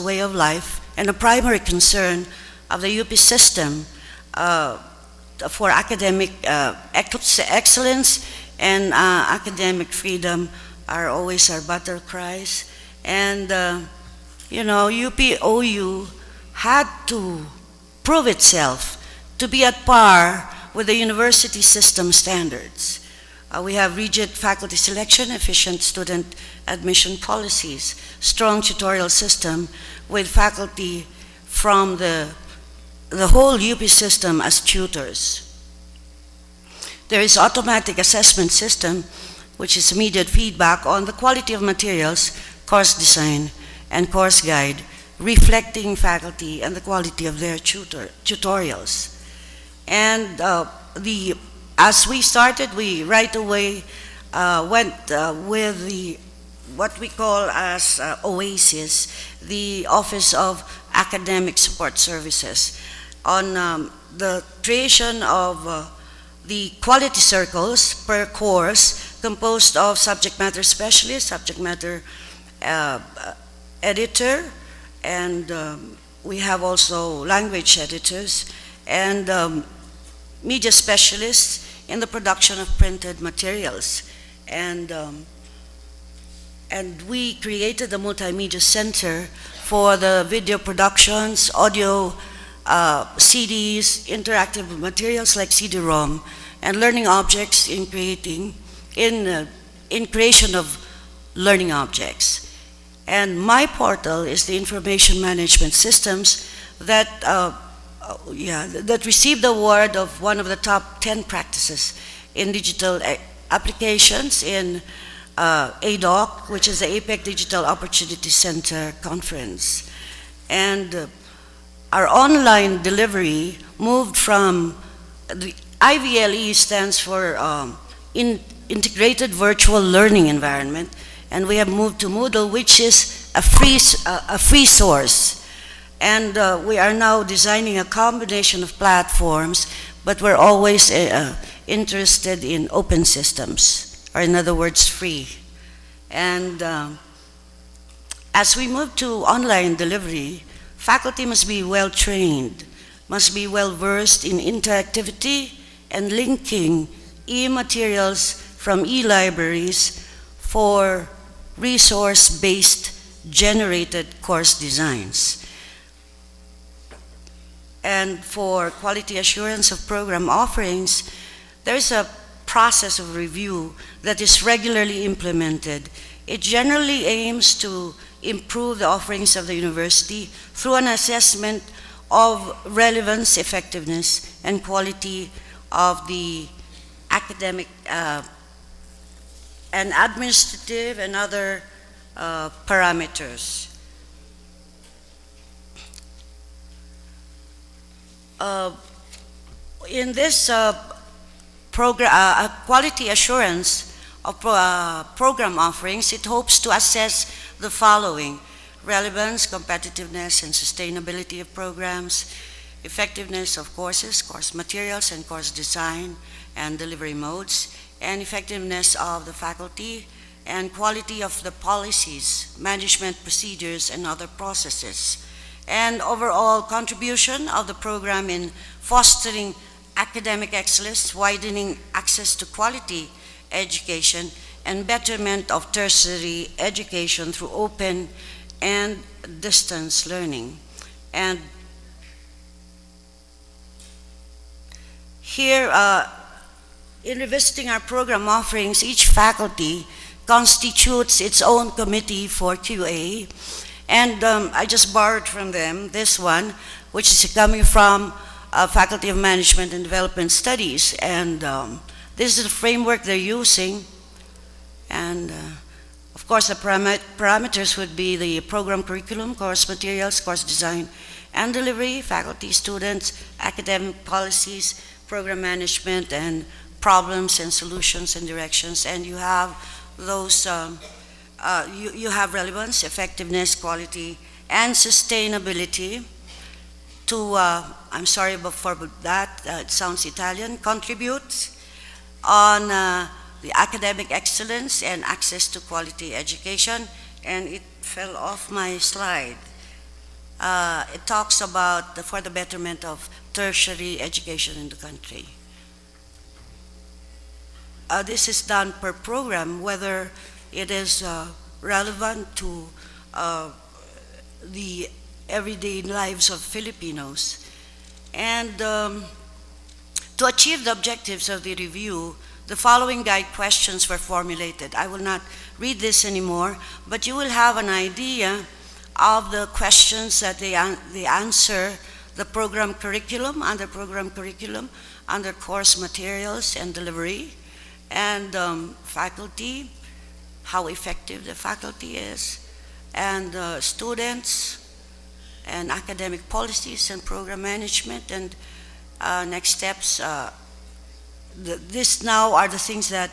way of life and a primary concern of the UP system for academic excellence and academic freedom are always our battle cries. And, UPOU had to prove itself to be at par with the university system standards. We have rigid faculty selection, efficient student admission policies, strong tutorial system with faculty from the whole UP system as tutors. There is automatic assessment system, which is immediate feedback on the quality of materials, course design, and course guide, reflecting faculty and the quality of their tutorials. And as we started, we right away went with what we call as OASIS, the Office of Academic Support Services, on the creation of the quality circles per course composed of subject matter specialist, subject matter editor, and we have also language editors and media specialists in the production of printed materials. And we created the Multimedia Center for the video productions, audio, CDs, interactive materials like CD-ROM, and learning objects in creation of learning objects. And my portal is the information management systems that received the award of one of the top 10 practices in digital applications in ADOC, which is the APEC Digital Opportunity Center Conference. And our online delivery moved from, the IVLE stands for Integrated Virtual Learning Environment, and we have moved to Moodle, which is a free source. And we are now designing a combination of platforms, but we're always interested in open systems, or in other words, free. And as we move to online delivery, faculty must be well trained, must be well versed in interactivity and linking e-materials from e-libraries for resource-based generated course designs. And for quality assurance of program offerings, there is a process of review that is regularly implemented. It generally aims to improve the offerings of the university through an assessment of relevance, effectiveness, and quality of the academic and administrative and other parameters. In this quality assurance of program offerings, it hopes to assess the following: relevance, competitiveness, and sustainability of programs, effectiveness of courses, course materials, and course design and delivery modes, and effectiveness of the faculty, and quality of the policies, management procedures, and other processes, and overall contribution of the program in fostering academic excellence, widening access to quality education, and betterment of tertiary education through open and distance learning. And here, in revisiting our program offerings, each faculty constitutes its own committee for QA. And I just borrowed from them this one, which is coming from Faculty of Management and Development Studies. And this is the framework they're using. And of course, the parameters would be the program curriculum, course materials, course design and delivery, faculty, students, academic policies, program management, and problems and solutions and directions. And you have those, you have relevance, effectiveness, quality, and sustainability to, I'm sorry for that, it sounds Italian, contribute on the academic excellence and access to quality education. And it fell off my slide. it talks about for the betterment of tertiary education in the country. This is done per program, whether it is relevant to the everyday lives of Filipinos. And to achieve the objectives of the review, the following guide questions were formulated. I will not read this anymore, but you will have an idea of the questions that they answer: the program curriculum, under course materials and delivery, and faculty, how effective the faculty is, and students, and academic policies and program management, and next steps. This now are the things that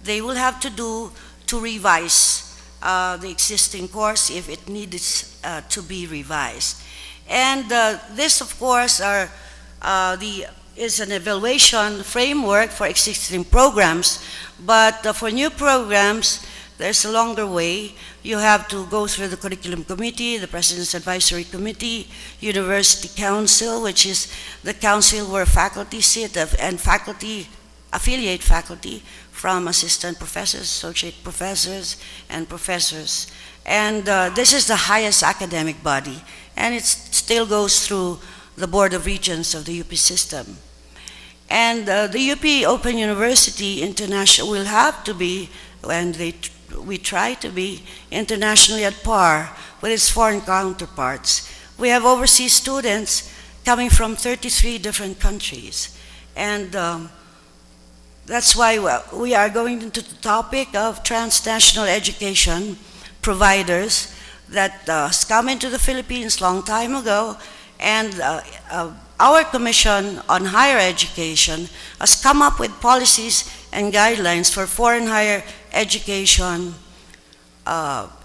they will have to do to revise the existing course if it needs to be revised. And this, of course, is an evaluation framework for existing programs, but for new programs, there's a longer way. You have to go through the curriculum committee, the President's Advisory Committee, University Council, which is the council where faculty sit, and affiliate faculty from assistant professors, associate professors, and professors. And this is the highest academic body, and it still goes through the Board of Regents of the UP system. And the UP Open University International will have to be, and we try to be, internationally at par with its foreign counterparts. We have overseas students coming from 33 different countries. And that's why we are going into the topic of transnational education providers that come into the Philippines long time ago, and our Commission on Higher Education has come up with policies and guidelines for foreign higher education,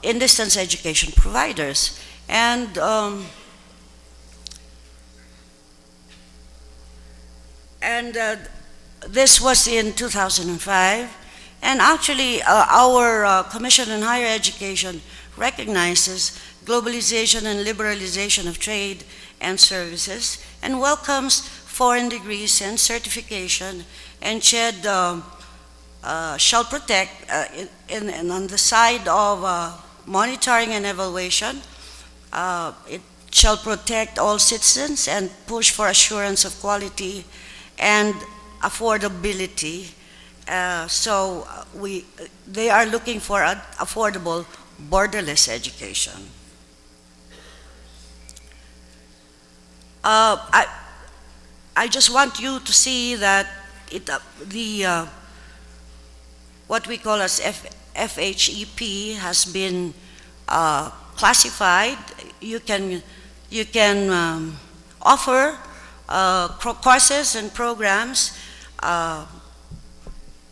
in-distance education providers. And this was in 2005, and actually our Commission on Higher Education recognizes globalization and liberalization of trade and services, and welcomes foreign degrees and certification, and shall protect, and on the side of monitoring and evaluation, it shall protect all citizens and push for assurance of quality and affordability. So they are looking for an affordable, borderless education. I just want you to see that what we call as FHEP has been classified. You can offer courses and programs.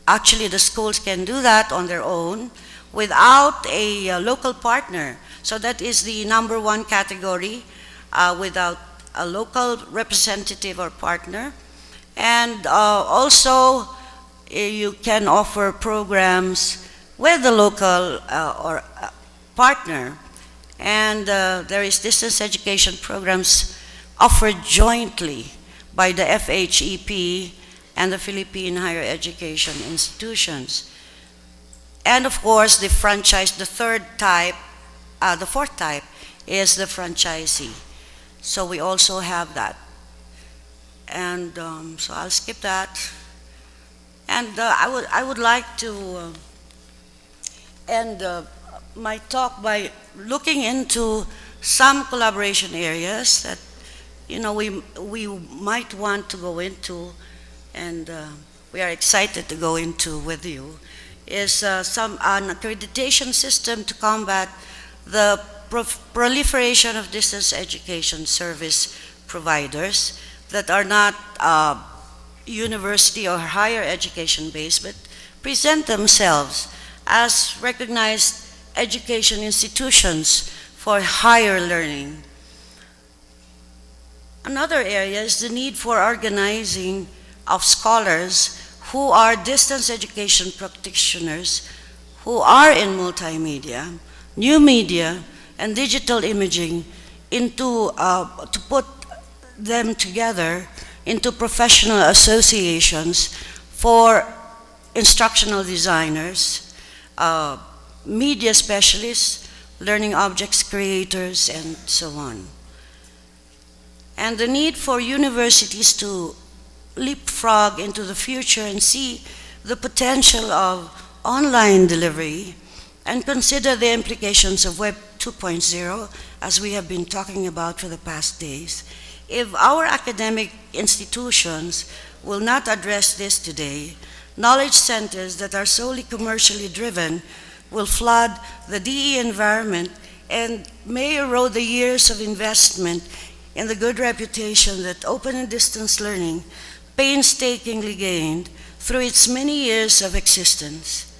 Actually, the schools can do that on their own without a local partner. So that is the number one category, without a local representative or partner. And also, you can offer programs with the local or partner. And there is distance education programs offered jointly by the FHEP and the Philippine higher education institutions. And of course, the franchise, the fourth type is the franchisee. So we also have that. And so I'll skip that. And I would like to end my talk by looking into some collaboration areas that we might want to go into, and we are excited to go into with you, is an accreditation system to combat the proliferation of distance education service providers that are not university or higher education based, but present themselves as recognized education institutions for higher learning. Another area is the need for organizing of scholars who are distance education practitioners, who are in multimedia, new media, and digital imaging into, to put them together into professional associations for instructional designers, media specialists, learning objects creators, and so on. And the need for universities to leapfrog into the future and see the potential of online delivery and consider the implications of Web 2.0, as we have been talking about for the past days. If our academic institutions will not address this today, knowledge centers that are solely commercially driven will flood the DE environment and may erode the years of investment in the good reputation that open and distance learning painstakingly gained through its many years of existence.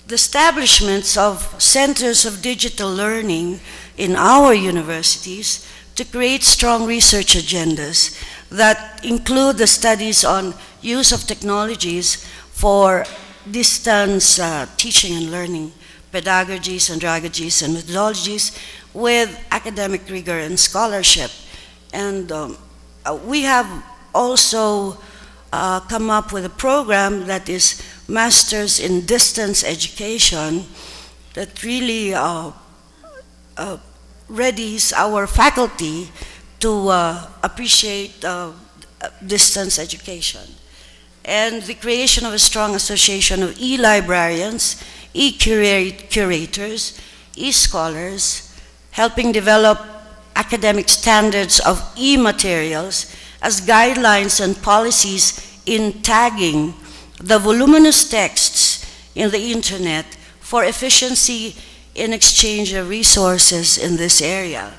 The establishments of centers of digital learning in our universities to create strong research agendas that include the studies on use of technologies for distance teaching and learning, pedagogies, andragogies, and methodologies with academic rigor and scholarship. And we have also come up with a program that is Masters in Distance Education that really readies our faculty to appreciate distance education. And the creation of a strong association of e-librarians, e-curators, e-scholars, helping develop academic standards of e-materials as guidelines and policies in tagging the voluminous texts in the internet for efficiency in exchange of resources in this area.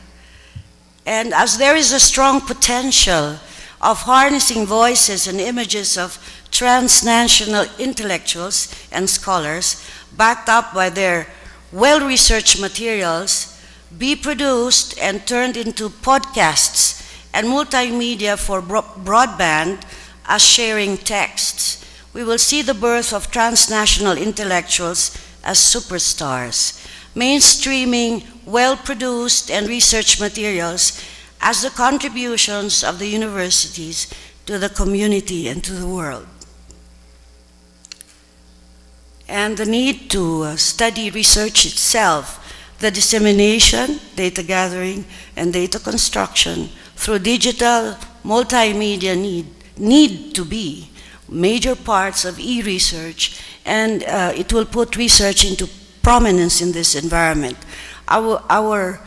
And as there is a strong potential of harnessing voices and images of transnational intellectuals and scholars backed up by their well-researched materials, be produced and turned into podcasts and multimedia for broadband as sharing texts, we will see the birth of transnational intellectuals as superstars, mainstreaming well-produced and research materials as the contributions of the universities to the community and to the world. And the need to study research itself, the dissemination, data gathering, and data construction through digital multimedia need to be major parts of e-research, and it will put research into prominence in this environment. Our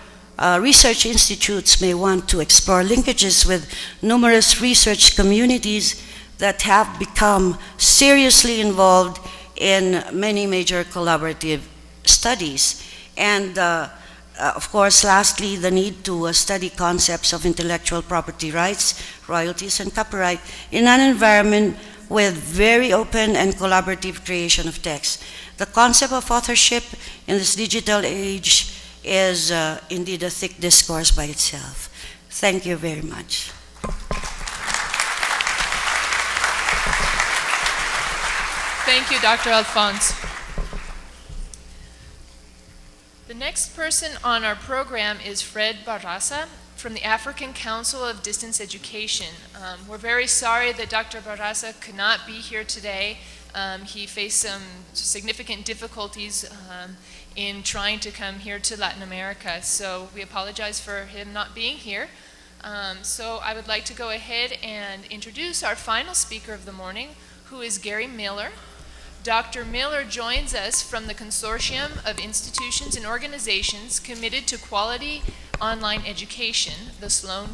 research institutes may want to explore linkages with numerous research communities that have become seriously involved in many major collaborative studies. And of course, lastly, the need to study concepts of intellectual property rights, royalties, and copyright in an environment with very open and collaborative creation of text. The concept of authorship in this digital age is indeed a thick discourse by itself. Thank you very much. Thank you, Dr. Alfonso. The next person on our program is Fred Barraza from the African Council of Distance Education. We're very sorry that Dr. Barraza could not be here today. He faced some significant difficulties in trying to come here to Latin America, so we apologize for him not being here. So I would like to go ahead and introduce our final speaker of the morning, who is Gary Miller. Dr. Miller joins us from the Consortium of Institutions and Organizations Committed to Quality Online Education, the Sloan